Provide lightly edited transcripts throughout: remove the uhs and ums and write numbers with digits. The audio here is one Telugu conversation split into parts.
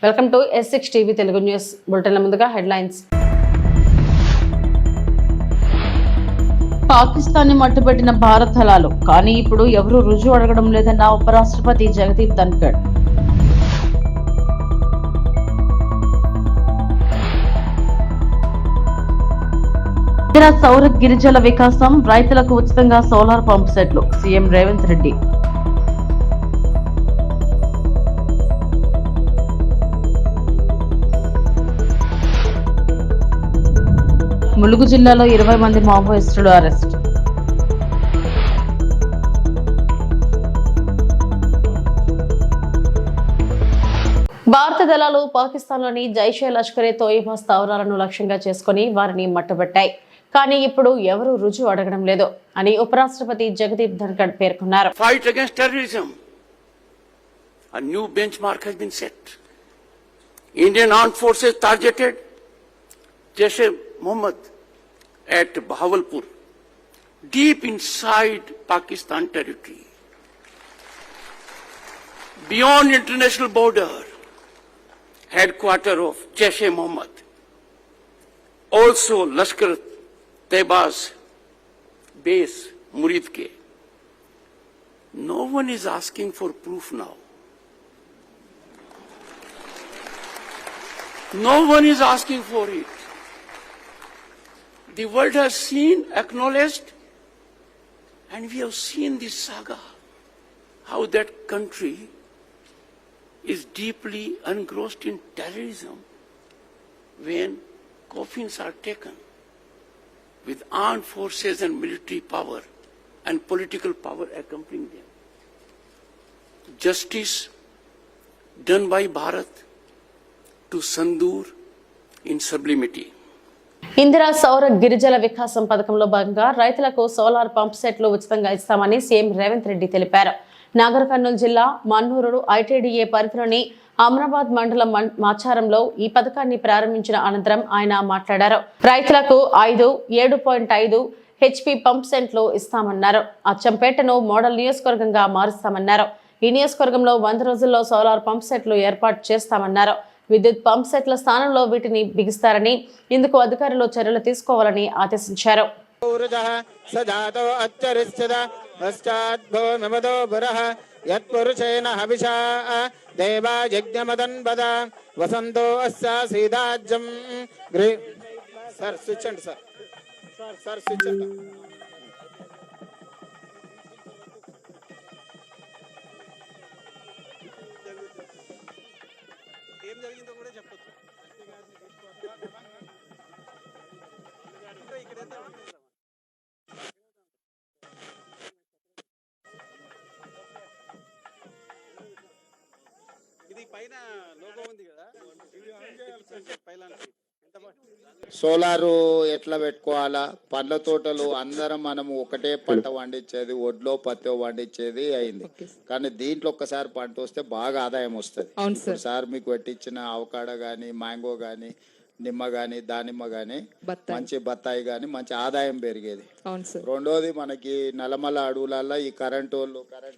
Welcome to S6 TV Telugu news bulletin. ముందుగా హెడ్లైన్స్. పాకిస్తాన్ ని మట్టుబెట్టిన భారత్ దళాలు, కానీ ఇప్పుడు ఎవరూ రుజువు అడగడం లేదన్న ఉపరాష్ట్రపతి జగదీప్ ధన్కర్. ఇందిరా సౌర గిరిజల వికాసం, రైతులకు ఉచితంగా సోలార్ పంప్ సెట్లు, సీఎం రేవంత్ రెడ్డి. ములుగు జిల్లాలో 20 మంది మావోయిస్టులు అరెస్ట్. భారత దళాలు పాకిస్తాన్లోని జైషే లష్కరే తోయిబా స్థావరాలను లక్ష్యంగా చేసుకుని వారిని మట్టుబెట్టాయి. కానీ ఇప్పుడు ఎవరూ రుజువు అడగడం లేదు అని ఉపరాష్ట్రపతి జగదీప్ ధన్కర్ పేర్కొన్నారు. Fight against terrorism. A new benchmark has been set. Indian armed forces targeted Jaish-e-Mohammed at Bahawalpur, deep inside Pakistan territory, beyond international border, headquarters of Jaish-e-Mohammed. Also Lashkar-e-Taiba's base, Murid-ke. No one is asking for proof now. No one is asking for it. The world has seen, acknowledged, and we have seen this saga, how that country is deeply engrossed in terrorism when coffins are taken with armed forces and military power and political power accompanying them. Justice done by Bharat to Sandur in sublimity. Indira సౌర గిరిజల వికాసం పథకంలో భాగంగా రైతులకు సోలార్ పంప్ సెట్లు ఉచితంగా ఇస్తామని సీఎం రేవంత్ రెడ్డి తెలిపారు. నాగర్ కర్నూలు జిల్లా మన్నూరు ఐటీడీఏ పరిధిలోని అమరాబాద్ మండలం మాచారంలో ఈ పథకాన్ని ప్రారంభించిన అనంతరం ఆయన మాట్లాడారు. రైతులకు 7.5 HP పంప్ సెట్లు ఇస్తామన్నారు. అచ్చంపేటను మోడల్ నియోజకవర్గంగా మారుస్తామన్నారు. ఈ నియోజకవర్గంలో 100 రోజుల్లో సోలార్ పంప్ సెట్లు ఏర్పాటు చేస్తామన్నారు. విద్యుత్ పంప్ సెట్ల స్థానంలో వీటిని బిగిస్తారని, ఇందుకు అధికారులు చర్యలు తీసుకోవాలని ఆదేశించారు. ఏం జరిగిందో కూడా చెప్పొచ్చు. ఇది పైన లోగో ఉంది కదా, సోలారు ఎట్లా పెట్టుకోవాలా, పండ్ల తోటలు అందరం మనము ఒకటే పంట పండించేది, ఒడ్లో పత్తి పండించేది అయింది. కానీ దీంట్లో ఒక్కసారి పంట వస్తే బాగా ఆదాయం వస్తుంది. సార్ మీకు పెట్టించిన అవకాడో గానీ, మ్యాంగో గానీ, నిమ్మ గానీ, దానిమ్మ గానీ, మంచి బత్తాయి గానీ మంచి ఆదాయం పెరిగేది. రెండోది మనకి నల్లమల్ల అడవులలో ఈ కరెంట్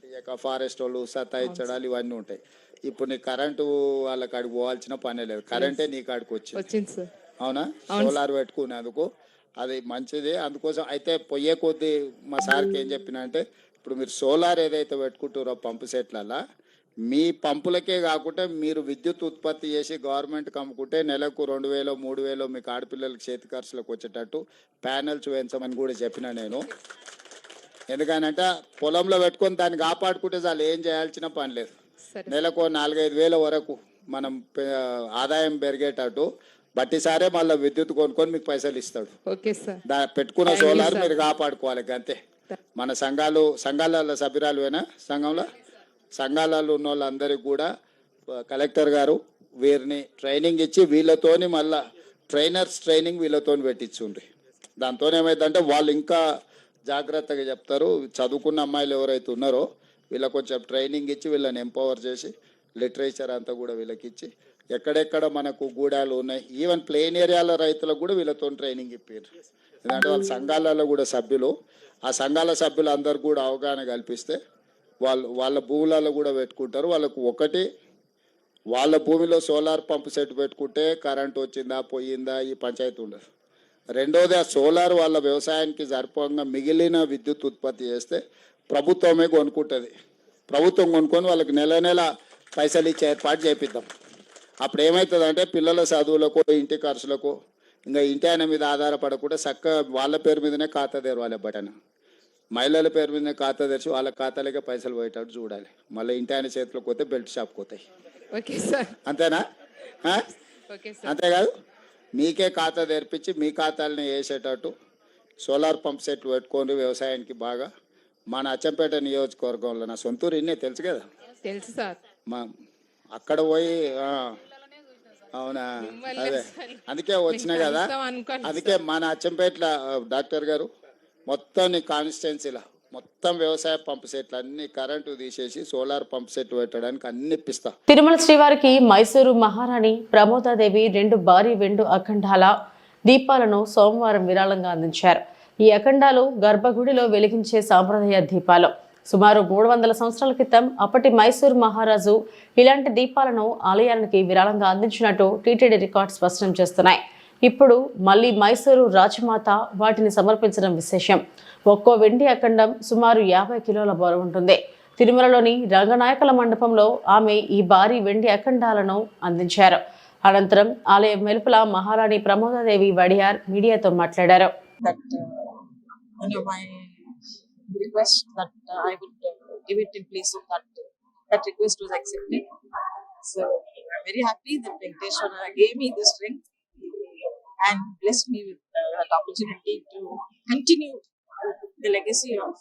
ఇయ్యక ఫారెస్ట్ వాళ్ళు సతాయించడాలు ఇవన్నీ ఉంటాయి. ఇప్పుడు నీ కరెంటు వాళ్ళ కాడికి పోవాల్సిన పనే లేదు, కరెంటే నీ కాడికి వచ్చింది. అవునా? సోలార్ పెట్టుకునేందుకు అది మంచిది. అందుకోసం అయితే పొయ్యే కొద్దీ మా సార్కి ఏం చెప్పిన అంటే, ఇప్పుడు మీరు సోలార్ ఏదైతే పెట్టుకుంటారో పంపు సెట్లలో, మీ పంపులకే కాకుండా మీరు విద్యుత్ ఉత్పత్తి చేసి గవర్నమెంట్కి అమ్ముకుంటే నెలకు 2,000 3,000 మీకు ఆడపిల్లలకి చేతి ఖర్చులకు వచ్చేటట్టు ప్యానెల్స్ వేయించమని కూడా చెప్పిన నేను. ఎందుకనంటే పొలంలో పెట్టుకొని దాన్ని కాపాడుకుంటే చాలు, ఏం చేయాల్సిన పని లేదు. నెలకు 4-5 వేల వరకు మనం ఆదాయం పెరిగేటట్టు బట్టి సారే మళ్ళీ విద్యుత్ కొనుక్కొని మీకు పైసలు ఇస్తాడు. పెట్టుకున్న సోలార్ మీరు కాపాడుకోవాలి అంతే. మన సంఘాలలో సభ్యురాలువేనా, సంఘాలలో ఉన్న వాళ్ళందరికీ కూడా కలెక్టర్ గారు వీరిని ట్రైనింగ్ ఇచ్చి వీళ్ళతోని మళ్ళా ట్రైనర్స్ ట్రైనింగ్ వీళ్ళతోని పెట్టించుండ్రి. దాంతో ఏమైందంటే వాళ్ళు ఇంకా జాగ్రత్తగా చెప్తారు. చదువుకున్న అమ్మాయిలు ఎవరైతే ఉన్నారో వీళ్ళకి కొంచెం ట్రైనింగ్ ఇచ్చి వీళ్ళని ఎంపవర్ చేసి లిటరేచర్ అంతా కూడా వీళ్ళకి ఇచ్చి ఎక్కడెక్కడ మనకు గూడాలు ఉన్నాయి, ఈవెన్ ప్లెయిన్ ఏరియాల రైతులకు కూడా వీళ్ళతో ట్రైనింగ్ ఇప్పారు. ఎందుకంటే వాళ్ళ సంఘాలలో కూడా సభ్యులు, ఆ సంఘాల సభ్యులు అందరు కూడా అవగాహన కల్పిస్తే వాళ్ళ భూములలో కూడా పెట్టుకుంటారు. వాళ్ళకు వాళ్ళ భూమిలో సోలార్ పంప్ సెట్ పెట్టుకుంటే కరెంట్ వచ్చిందా పోయిందా ఈ పంచాయతీ ఉండదు. రెండోది ఆ సోలార్ వాళ్ళ వ్యవసాయానికి సరిపోగా మిగిలిన విద్యుత్ ఉత్పత్తి చేస్తే ప్రభుత్వమే కొనుక్కుంటుంది. ప్రభుత్వం కొనుక్కొని వాళ్ళకి నెల నెల పైసలు ఇచ్చే ఏర్పాటు చేపిద్దాం. అప్పుడు ఏమవుతుందంటే పిల్లల చదువులకు ఇంటి ఖర్చులకు ఇంకా ఇంటి ఆయన మీద ఆధారపడకుండా చక్కగా వాళ్ళ పేరు మీదనే ఖాతా తెరవాలి. బటన్ మహిళల పేరు మీదనే ఖాతా తెరిచి వాళ్ళ ఖాతాలకే పైసలు పోయేటట్టు చూడాలి. మళ్ళీ ఇంటి ఆయన చేతిలోకి పోతే బెల్ట్ షాప్కి పోతాయి. అంతేనా? అంతేకాదు మీకే ఖాతా తెరిపించి మీ ఖాతాలని వేసేటట్టు సోలార్ పంప్ సెట్లు పెట్టుకొని వ్యవసాయానికి బాగా మన అచ్చంపేట నియోజకవర్గంలో నా సొంతూరు ఇన్నే తెలుసు కదా. తెలుసు సార్. మా అక్కడ పోయి అవునా అదే అందుకే వచ్చినా కదా. అందుకే మన అచ్చంపేటలో డాక్టర్ గారు మొత్తం నీ కాన్స్టిట్యున్సీలో మొత్తం వ్యవసాయ పంపు సెట్లు అన్ని కరెంటు తీసేసి సోలార్ పంప్ సెట్ పెట్టడానికి అన్ని ఇప్పిస్తా. తిరుమల శ్రీవారికి మైసూరు మహారాణి ప్రమోదాదేవి 2 భారీ వెండు అఖండాల దీపాలను సోమవారం విరాళంగా అందించారు. ఈ అఖండాలు గర్భగుడిలో వెలిగించే సాంప్రదాయ దీపాలు. సుమారు 300 సంవత్సరాల క్రితం అప్పటి మైసూరు మహారాజు ఇలాంటి దీపాలను ఆలయానికి విరాళంగా అందించినట్టు టీటీడీ రికార్డు స్పష్టం చేస్తున్నాయి. ఇప్పుడు మళ్ళీ మైసూరు రాజమాత వాటిని సమర్పించడం విశేషం. ఒక్కో వెండి అఖండం సుమారు 50 కిలోల బరువు ఉంటుంది. తిరుమలలోని రంగనాయకుల మండపంలో ఆమె ఈ భారీ వెండి అఖండాలను అందించారు. అనంతరం ఆలయం వెలుపల మహారాణి ప్రమోదాదేవి వడియార్ మీడియాతో మాట్లాడారు. Request that I would give it in place of that request was accepted. So I'm very happy that Venkateshwara gave me the strength and blessed me with that opportunity to continue the legacy of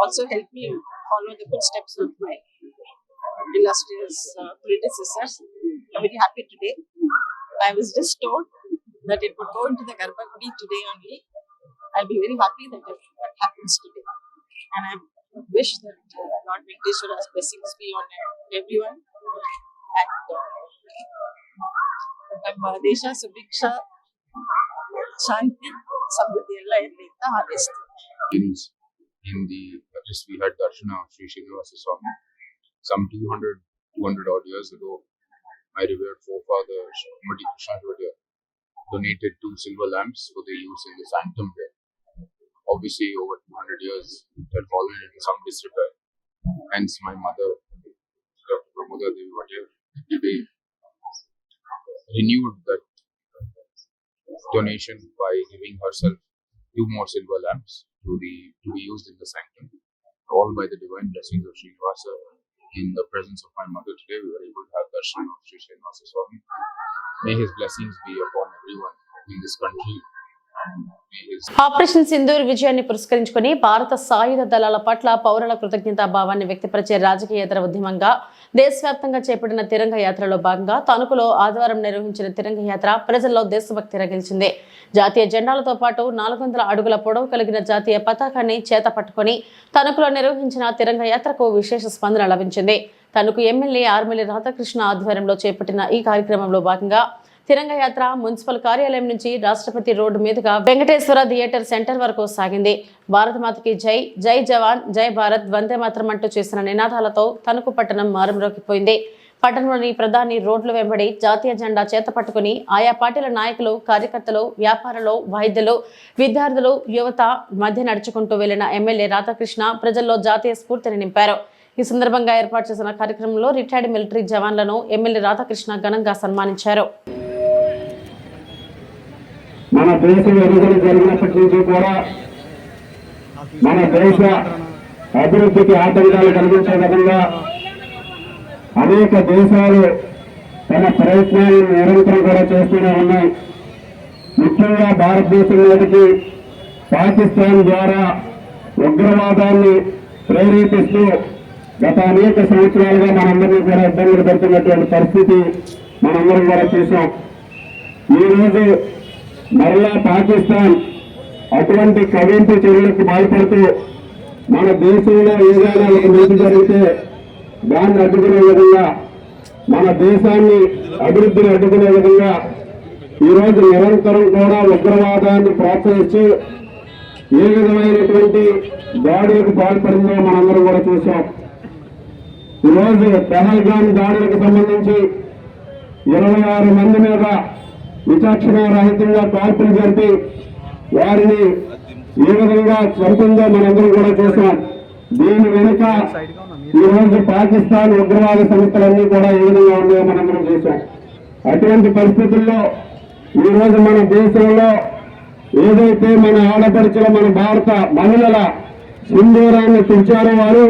also help me follow the footsteps of my illustrious predecessors. I'm very happy today. I was just told that it would go into the Garbhagudi today only. I'll be very happy that that happens today. And I wish that Lord Venkateshwara's blessings be on everyone. And Desha Subiksha Shanti Samruddhi Ella Ellita Harvest. In the just we had Darshana of Sri Srinivasa Swami some 200 odd years ago. My revered forefather Mati Krishna Jodhia donated 2 silver lamps for their use in the sanctum there. Obviously, over 200 years, it had fallen into some disrepair. Hence, my mother, Dr. Pramodadevi Vadiar, today renewed that donation by giving herself 2 more silver lamps to be used in the sanctum. All by the divine blessings of Srinivasa. In the presence of my mother today, we were able to have darshan of Sri Srinivasa Swami. May his blessings be upon everyone in this country. Operation Sindoor విజయాన్ని పురస్కరించుకుని భారత సాయుధ దళాల పట్ల పౌరుల కృతజ్ఞతా భావాన్ని వ్యక్తపరిచే రాజకీయేతర ఉద్యమంగా దేశవ్యాప్తంగా చేపట్టిన తిరంగ యాత్రలో భాగంగా తణుకులో ఆదివారం నిర్వహించిన తిరంగ యాత్ర ప్రజల్లో దేశభక్తి రగిల్చింది. జాతీయ జెండాలతో పాటు 400 అడుగుల పొడవు కలిగిన జాతీయ పతాకాన్ని చేత పట్టుకుని తణుకులో నిర్వహించిన తిరంగ యాత్రకు విశేష స్పందన లభించింది. తణుకు ఎమ్మెల్యే ఆర్మిలి రాధాకృష్ణ ఆధ్వర్యంలో చేపట్టిన ఈ కార్యక్రమంలో భాగంగా తిరంగ యాత్ర మున్సిపల్ కార్యాలయం నుంచి రాష్ట్రపతి రోడ్డు మీదుగా వెంకటేశ్వర థియేటర్ సెంటర్ వరకు సాగింది. భారత మాతకి జై, జై జవాన్, జై భారత్, వందే మాతరం అంటూ చేసిన నినాదాలతో తణుకు పట్టణం మారుమ్రోగిపోయింది. పట్టణంలోని ప్రధాని రోడ్ల వెంబడి జాతీయ జెండా చేత పట్టుకుని ఆయా పార్టీల నాయకులు, కార్యకర్తలు, వ్యాపారులు, వైద్యులు, విద్యార్థులు, యువత మధ్య నడుచుకుంటూ వెళ్లిన ఎమ్మెల్యే రాధాకృష్ణ ప్రజల్లో జాతీయ స్ఫూర్తిని నింపారు. ఈ సందర్భంగా ఏర్పాటు చేసిన కార్యక్రమంలో రిటైర్డ్ మిలిటరీ జవాన్లను ఎమ్మెల్యే రాధాకృష్ణ ఘనంగా సన్మానించారు. మన దేశ ఎదుగుదల జరిగినప్పటి నుంచి కూడా మన దేశ అభివృద్ధికి ఆటంకాలు కలిగించే విధంగా అనేక దేశాలు తమ ప్రయత్నాలను నిరంతరం కూడా చేస్తూనే ఉన్నాయి. ముఖ్యంగా భారతదేశం మీదకి పాకిస్తాన్ ద్వారా ఉగ్రవాదాన్ని ప్రేరేపిస్తూ గత అనేక సంవత్సరాలుగా మనందరినీ కూడా ఇబ్బందులు పెడుతున్నటువంటి పరిస్థితి మనందరం కూడా చూసాం. ఈరోజు మరలా పాకిస్తాన్ అటువంటి కవింపు చర్యలకు బాధపడుతూ మన దేశంలో ఏదైనా ఒక నీతి జరిగితే దాన్ని అడ్డుకునే విధంగా, మన దేశాన్ని అభివృద్ధిని అడ్డుకునే విధంగా ఈరోజు నిరంతరం కూడా ఉగ్రవాదాన్ని ప్రోత్సహిస్తూ ఏ విధమైనటువంటి దాడులకు పాల్పడిందో మనందరం కూడా చూసాం. ఈరోజు పెహల్గామ్ దాడులకు సంబంధించి 26 మంది మీద విచక్షణ రహితంగా కాల్పులు జరిపి వారిని ఏ విధంగా చంపిందో మనందరం కూడా చూసాం. దీని వెనుక ఈరోజు పాకిస్తాన్ ఉగ్రవాద సంస్థలన్నీ కూడా ఏ విధంగా ఉన్నాయో మనందరం చూసాం. అటువంటి పరిస్థితుల్లో ఈరోజు మన దేశంలో ఏదైతే మన ఆడపడుచుల మన భారత మహిళల సింధూరాన్ని తుడిచారో వారు,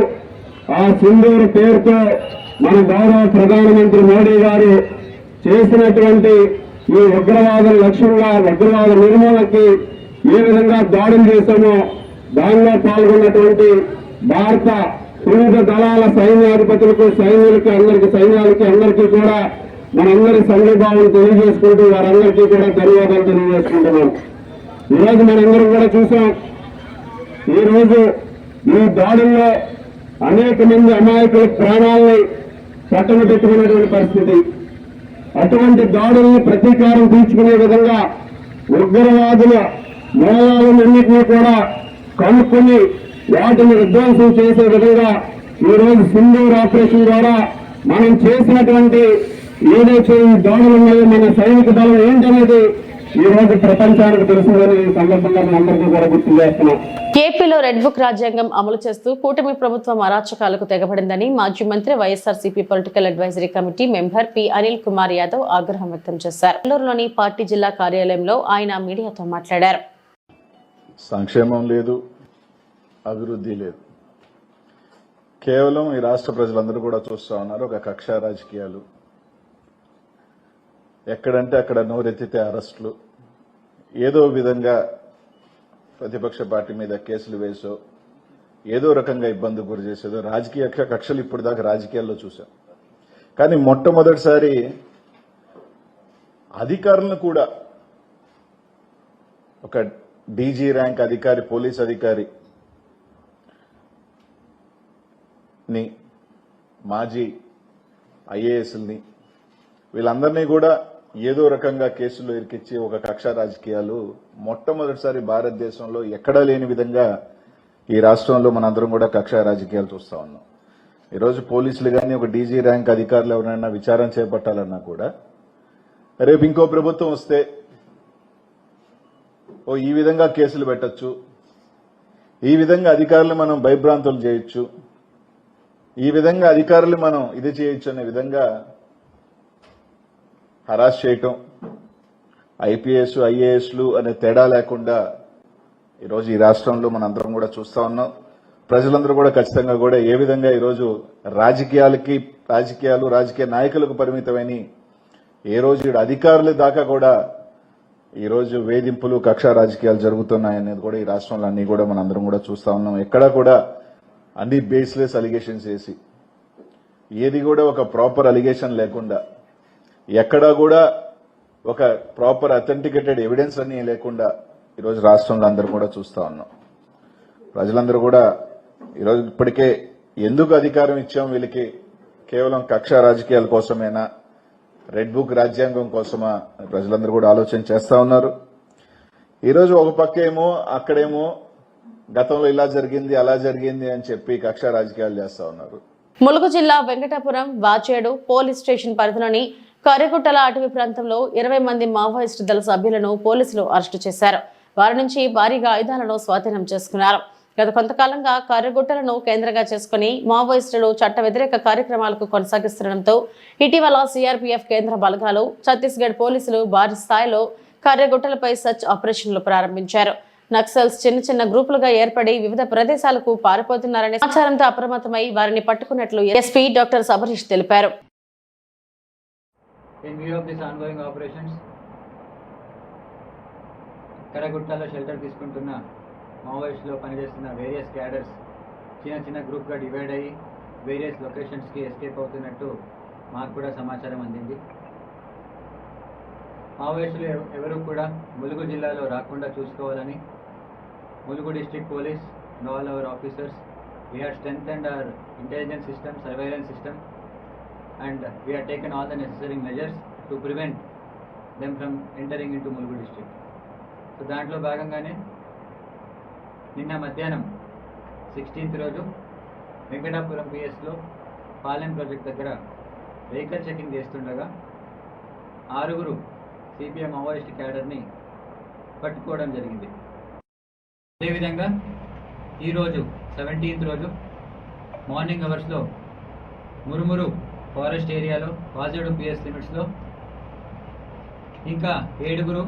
ఆ సింధూరు పేరుతో మన గౌరవ ప్రధానమంత్రి మోడీ గారు చేసినటువంటి ఈ ఉగ్రవాద లక్ష్యంగా ఉగ్రవాద నిర్మూలనకి ఏ విధంగా దాడులు చేశామో దానిలో పాల్గొన్నటువంటి భారత త్రివిధ దళాల సైన్యాధిపతులకు, సైన్యాలకి అందరికీ కూడా మనందరి సంఘీభావం తెలియజేసుకుంటూ వారందరికీ కూడా ధన్యవాదాలు తెలియజేసుకుంటున్నాం. ఈరోజు మనందరం కూడా చూసాం, ఈరోజు ఈ దాడుల్లో అనేక మంది అమాయకుల ప్రాణాలని పట్టణ పెట్టుకున్నటువంటి పరిస్థితి. అటువంటి దాడుల్ని ప్రతీకారం తీర్చుకునే విధంగా ఉగ్రవాదుల మూలాలన్నింటినీ కూడా కనుక్కొని వాటిని విధ్వంసం చేసే విధంగా ఈరోజు సింధూర్ ఆపరేషన్ ద్వారా మనం చేసినటువంటి ఏదైతే ఈ దాడులు ఉన్నాయో మన సైనిక దళం ఏంటనేది ఈ రోజు ప్రపంచానికి తెలుసుదని ఈ సందర్భంగా మనందరికీ కూడా గుర్తు చేస్తున్నాం. ఏపీలో రెడ్ బుక్ రాజ్యాంగం అమలు చేస్తూ కూటమి ప్రభుత్వం అరాచకాలకు తెగబడిందని మాజీ మంత్రి YSRCP political advisory committee member P Anil Kumar Yadav ఆగ్రహం వ్యక్తం చేశారు. నెల్లూరులోని పార్టీ జిల్లా కార్యాలయంలో ఆయన మీడియాతో మాట్లాడారు. సంక్షేమం లేదు, అభివృద్ధి లేదు. కేవలం ఈ రాష్ట్ర ప్రజలందరూ కూడా చూస్తా ఉన్నారు ఒక కక్ష రాజకీయాలు. ఎక్కడంటే అక్కడ నోరెత్తితే అరెస్టులు, ఏదో విధంగా ప్రతిపక్ష పార్టీ మీద కేసులు వేసో ఏదో రకంగా ఇబ్బంది గురి చేసేదో రాజకీయ కక్షలు ఇప్పుడు దాకా రాజకీయాల్లో చూసాం. కానీ మొట్టమొదటిసారి అధికారులను కూడా ఒక డీజీ ర్యాంక్ అధికారి, పోలీస్ అధికారి ని, మాజీ ఐఏఎస్ని, వీళ్ళందరినీ కూడా ఏదో రకంగా కేసులు ఇరికిచ్చి ఒక కక్ష రాజకీయాలు మొట్టమొదటిసారి భారతదేశంలో ఎక్కడా లేని విధంగా ఈ రాష్ట్రంలో మనందరం కూడా కక్ష రాజకీయాలు చూస్తా ఉన్నాం. ఈరోజు పోలీసులు కానీ ఒక డీజీ ర్యాంక్ అధికారులు ఎవరైనా విచారణ చేపట్టాలన్నా కూడా రేపు ఇంకో ప్రభుత్వం వస్తే ఈ విధంగా కేసులు పెట్టచ్చు, ఈ విధంగా అధికారులు మనం భయభ్రాంతులు చేయొచ్చు, ఈ విధంగా అధికారులు మనం ఇది చేయొచ్చు అనే విధంగా హరాస్ చేయటం, ఐపీఎస్ ఐఏఎస్లు అనే తేడా లేకుండా ఈరోజు ఈ రాష్ట్రంలో మనందరం కూడా చూస్తా ఉన్నాం. ప్రజలందరూ కూడా ఖచ్చితంగా కూడా ఏ విధంగా ఈరోజు రాజకీయ నాయకులకు పరిమితమైన ఏ రోజు అధికారుల దాకా కూడా ఈరోజు వేధింపులు, కక్ష రాజకీయాలు జరుగుతున్నాయనేది కూడా ఈ రాష్ట్రంలో అన్ని కూడా మనందరం కూడా చూస్తా ఉన్నాం. ఎక్కడా కూడా అన్ని బేస్లెస్ అలిగేషన్స్ వేసి ఏది కూడా ఒక ప్రాపర్ అలిగేషన్ లేకుండా, ఎక్కడా కూడా ఒక ప్రాపర్ అథెంటికేటెడ్ ఎవిడెన్స్ అన్ని లేకుండా ఈరోజు రాష్ట్రంలో అందరూ కూడా చూస్తా ఉన్నాం. ప్రజలందరూ కూడా ఈరోజు ఇప్పటికే ఎందుకు అధికారం ఇచ్చాం వీళ్ళకి, కేవలం కక్ష రాజకీయాల కోసమేనా, రెడ్ బుక్ రాజ్యాంగం కోసమా ప్రజలందరూ కూడా ఆలోచన చేస్తా ఉన్నారు. ఈరోజు ఒక పక్కేమో అక్కడేమో గతంలో ఇలా జరిగింది అలా జరిగింది అని చెప్పి కక్ష రాజకీయాలు చేస్తా ఉన్నారు. ములుగు జిల్లా వెంకటాపురం వాచేడు పోలీస్ స్టేషన్ పరిధిలోని కర్రెగుట్టల అటవీ ప్రాంతంలో 20 మంది మావోయిస్టు దళ సభ్యులను పోలీసులు అరెస్టు చేశారు. వారి నుంచి భారీగా ఆయుధాలను స్వాధీనం చేసుకున్నారు. గత కొంతకాలంగా కర్రెగుట్టలను కేంద్రంగా చేసుకుని మావోయిస్టులు చట్ట వ్యతిరేక కార్యక్రమాలకు కొనసాగిస్తుండటంతో ఇటీవల సిఆర్పీఎఫ్ కేంద్ర బలగాలు, ఛత్తీస్గఢ్ పోలీసులు భారీ స్థాయిలో కర్రెగుట్టలపై సర్చ్ ఆపరేషన్లు ప్రారంభించారు. నక్సల్స్ చిన్న గ్రూపులుగా ఏర్పడి వివిధ ప్రదేశాలకు పారిపోతున్నారనే సమాచారంతో అప్రమత్తమై వారిని పట్టుకున్నట్లు ఎస్పీ డాక్టర్ సబరీష్ తెలిపారు. In view of these ongoing operations, కర్రెగుట్టలో షెల్టర్ తీసుకుంటున్న మావోయిస్టులో పనిచేస్తున్న వేరియస్ క్యాడర్స్ చిన్న గ్రూప్గా డివైడ్ అయ్యి వేరియస్ లొకేషన్స్కి ఎస్కేప్ అవుతున్నట్టు మాకు కూడా సమాచారం అందింది. మావోయిస్టులు ఎవరు కూడా ములుగు జిల్లాలో రాకుండా చూసుకోవాలని Mulugu district police and all our officers, we have strengthened our intelligence system, surveillance system, and we have taken all the necessary measures to prevent them from entering into Mulugu district. So దాంట్లో భాగంగానే నిన్న మధ్యాహ్నం 16th రోజు వెంకటాపురం పిఎస్లో పాలెం ప్రాజెక్ట్ దగ్గర వెహికల్ చెకింగ్ చేస్తుండగా 6 సిపిఎం మావోయిస్ట్ క్యాడర్ని పట్టుకోవడం జరిగింది. అదేవిధంగా ఈరోజు 17th రోజు మార్నింగ్ అవర్స్లో మురుమురు ఫారెస్ట్ ఏరియాలో వాజేడు పిఎస్ లిమిట్స్లో ఇంకా 7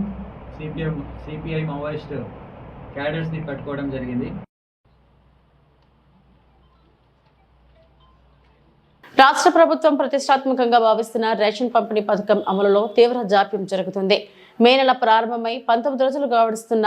సిపిఐ మావోయిస్ట్ క్యాడర్స్ని పట్టుకోవడం జరిగింది. రాష్ట్ర ప్రభుత్వం ప్రతిష్టాత్మకంగా భావిస్తున్న రేషన్ పంపిణీ పథకం అమలులో తీవ్ర జాప్యం జరుగుతుంది. మే నెల ప్రారంభమై 19 రోజులు గడుస్తున్న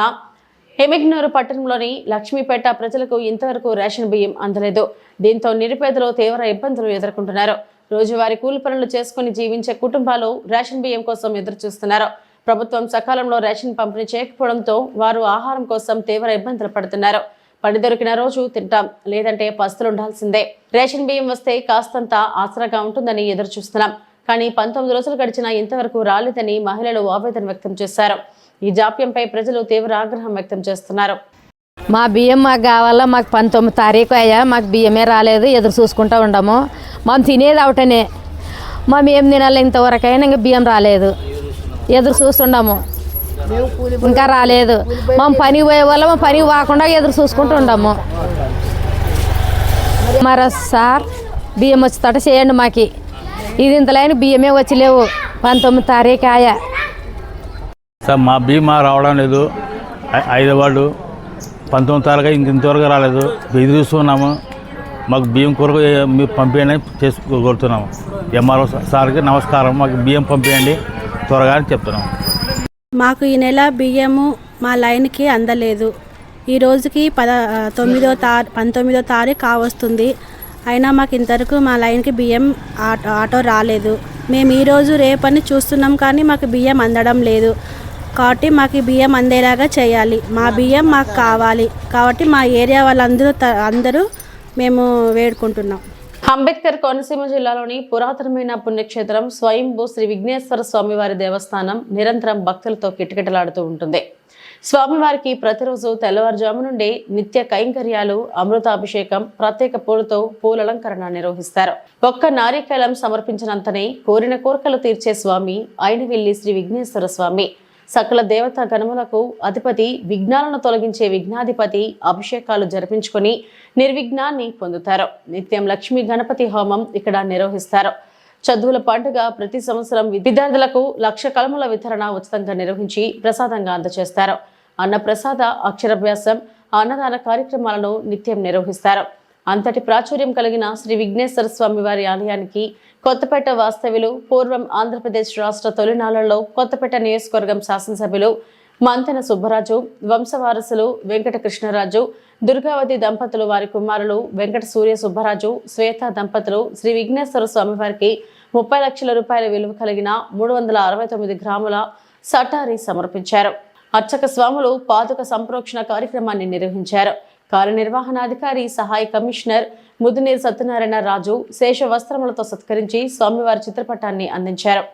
ఎమిగ్నూరు పట్టణంలోని లక్ష్మీపేట ప్రజలకు ఇంతవరకు రేషన్ బియ్యం అందలేదు. దీంతో నిరుపేదలు తీవ్ర ఇబ్బందులు ఎదుర్కొంటున్నారు. రోజువారీ కూలి పనులు చేసుకుని జీవించే కుటుంబాలు రేషన్ బియ్యం కోసం ఎదురు చూస్తున్నారు. ప్రభుత్వం సకాలంలో రేషన్ పంపిణీ చేయకపోవడంతో వారు ఆహారం కోసం తీవ్ర ఇబ్బందులు పడుతున్నారు. పని దొరికిన రోజు తింటాం, లేదంటే పస్తులుండాల్సిందే. రేషన్ బియ్యం వస్తే కాస్తంత ఆసరాగా ఉంటుందని ఎదురు చూస్తున్నాం. కానీ 19 రోజులు గడిచినా ఇంతవరకు రాలేదని మహిళలు ఆవేదన వ్యక్తం చేశారు. ఈ జాప్యంపై ప్రజలు తీవ్ర ఆగ్రహం వ్యక్తం చేస్తున్నారు. మా బియ్యం మాకు కావాలా, మాకు 19 తారీఖు అయ్యా, మాకు బియ్యమే రాలేదు, ఎదురు చూసుకుంటూ ఉండము. మనం తినేది ఒకటనే, మేము ఏం తినాలి, ఇంతవరకైనా ఇంకా బియ్యం రాలేదు, ఎదురు చూస్తుండము, ఇంకా రాలేదు. మేము పనికి పోయే వాళ్ళ పనికి పోకుండా ఎదురు చూసుకుంటూ ఉండము. మరి సార్ బియ్యం వచ్చేటట్టు చేయండి మాకు. ఇది ఇంతలేని బియ్యమే వచ్చి లేవు, 19 తారీఖు ఆయా. సార్ మా బీమా రావడం లేదు. 5వ వార్డు 19 తారీఖు ఇంతవరకు రాలేదు. ఎదురు చూస్తున్నాము. మాకు బియ్యం కొరకు మీరు పంపించండి చేసుకోగలుగుతున్నాము. ఎంఆర్ఓ సార్కి నమస్కారం, మాకు బియ్యం పంపించండి త్వరగా అని చెప్తున్నాము. మాకు ఈ నెల బియ్యము మా లైన్కి అందలేదు. ఈ రోజుకి 19వ తారీఖు కావస్తుంది. అయినా మాకు ఇంతవరకు మా లైన్కి బియ్యం ఆటో రాలేదు. మేము ఈరోజు రేపని చూస్తున్నాం, కానీ మాకు బియ్యం అందడం లేదు. కాబట్టి మాకు బియ్యం అందేలాగా చేయాలి. మా బియ్యం మాకు కావాలి. కాబట్టి మా ఏరియా వాళ్ళందరూ మేము వేడుకుంటున్నాం. అంబేద్కర్ కోనసీమ జిల్లాలోని పురాతనమైన పుణ్యక్షేత్రం స్వయంభూ శ్రీ విఘ్నేశ్వర స్వామివారి దేవస్థానం నిరంతరం భక్తులతో కిటకిటలాడుతూ ఉంటుంది. స్వామివారికి ప్రతిరోజు తెల్లవారుజాము నుండి నిత్య కైంకర్యాలు, అమృతాభిషేకం, ప్రత్యేక పూలతో పూలలంకరణ నిర్వహిస్తారు. ఒక్క నారికేళం సమర్పించినంతనే కోరిన కోరికలు తీర్చే స్వామి అయినవెల్లి శ్రీ విఘ్నేశ్వర స్వామి. సకల దేవతా గణములకు అధిపతి, విఘ్నాలను తొలగించే విఘ్నాధిపతి. అభిషేకాలు జరిపించుకొని నిర్విఘ్నాన్ని పొందుతారు. నిత్యం లక్ష్మీ గణపతి హోమం ఇక్కడ నిర్వహిస్తారు. చదువుల పండుగ ప్రతి సంవత్సరం విద్యార్థులకు 1,00,000 కలముల వితరణ ఉచితంగా నిర్వహించి ప్రసాదంగా అందజేస్తారు. అన్నప్రసాద, అక్షరాభ్యాసం, అన్నదాన కార్యక్రమాలను నిత్యం నిర్వహిస్తారు. అంతటి ప్రాచుర్యం కలిగిన శ్రీ విఘ్నేశ్వర స్వామి వారి ఆలయానికి కొత్తపేట వాస్తవ్యులు, పూర్వం ఆంధ్రప్రదేశ్ రాష్ట్ర తొలినాళ్లలో కొత్తపేట నియోజకవర్గం శాసనసభ్యులు మంతెన సుబ్బరాజు, వంశవారసులు వెంకట కృష్ణరాజు, దుర్గావతి దంపతులు, వారి కుమారులు వెంకట సూర్య సుబ్బరాజు, శ్వేత దంపతులు శ్రీ విఘ్నేశ్వర స్వామి వారికి 30 లక్షల రూపాయల విలువ కలిగిన 369 గ్రాముల సటారి సమర్పించారు. అర్చక స్వాములు పాదుక సంప్రోక్షణ కార్యక్రమాన్ని నిర్వహించారు. కార్యనిర్వహణాధికారి సహాయ కమిషనర్ ముదునీర్ సత్యనారాయణ రాజు శేష వస్త్రములతో సత్కరించి స్వామివారి చిత్రపటాన్ని అందించారు.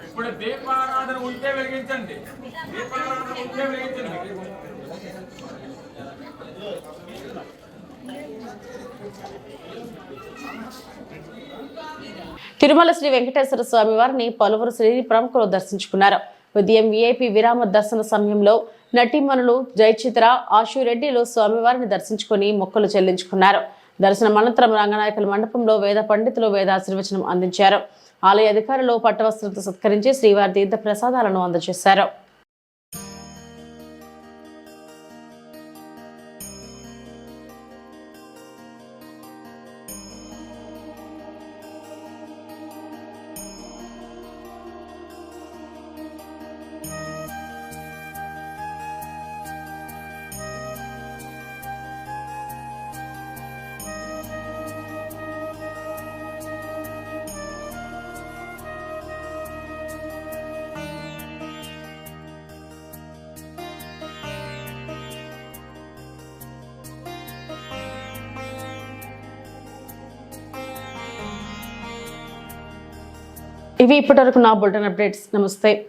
ఇప్పుడు దీపారాధన ఉంటే వెలిగించండి. దీపారాధన ఉంటే వెలిగించండి. తిరుమల శ్రీ వెంకటేశ్వర స్వామి వారిని పలువురు శ్రీ ప్రముఖులు దర్శించుకున్నారు. ఉదయం విఐపి విరామ దర్శన సమయంలో నటీమణులు జయచిత్ర, ఆశురెడ్డిలు స్వామివారిని దర్శించుకుని మొక్కులు చెల్లించుకున్నారు. దర్శనం అనంతరం రంగనాయకుల మండపంలో వేద పండితులు వేదాశీర్వచనం అందించారు. ఆలయ అధికారులు పట్టవస్త్రంతో సత్కరించి శ్రీవారి తీర్థ ప్రసాదాలను అందజేశారు. ఇవి ఇప్పటివరకు నా బులెటిన్ అప్డేట్స్. నమస్తే.